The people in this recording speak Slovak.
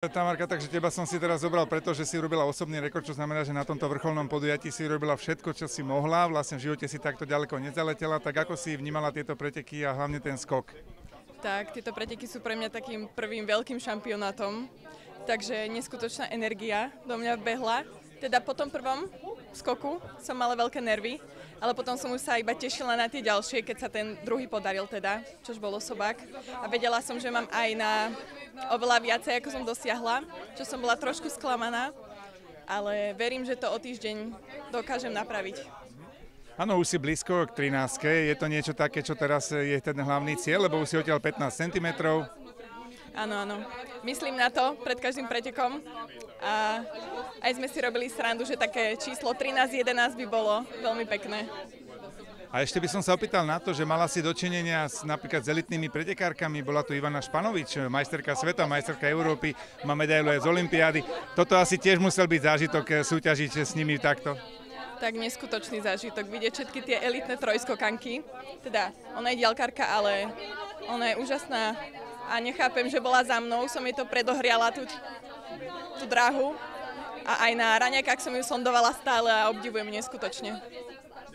Tamarka, takže teba som si teraz zobral, pretože si robila osobný rekord, čo znamená, že na tomto vrcholnom podujatí si robila všetko, čo si mohla. Vlastne v živote si takto ďaleko nezaletela. Tak ako si vnímala tieto preteky a hlavne ten skok? Tak, tieto preteky sú pre mňa takým prvým veľkým šampionátom. Takže neskutočná energia do mňa behla. Teda po tom prvom skoku som mala veľké nervy, ale potom som už sa iba tešila na tie ďalšie, keď sa ten druhý podaril teda, čož bol osobák. A vedela som, že mám aj na oveľa viacej, ako som dosiahla, čo som bola trošku sklamaná, ale verím, že to o týždeň dokážem napraviť. Áno, už si blízko k 13. Je to niečo také, čo teraz je ten hlavný cieľ, lebo už si odtiaľ 15 cm. Áno, áno. Myslím na to pred každým pretekom a aj sme si robili srandu, že také číslo 13-11 by bolo veľmi pekné. A ešte by som sa opýtal na to, že mala si dočinenia napríklad s elitnými pretekárkami, bola tu Ivana Španovič, majsterka sveta, majsterka Európy, má medailu aj z olympiády. Toto asi tiež musel byť zážitok súťažiť s nimi takto. Tak neskutočný zážitok, vidieť všetky tie elitné trojskokanky. Teda, ona je diaľkárka, ale ona je úžasná a nechápem, že bola za mnou, som jej to predohriala tú dráhu a aj na raňajkách som ju sondovala stále a obdivujem neskutočne.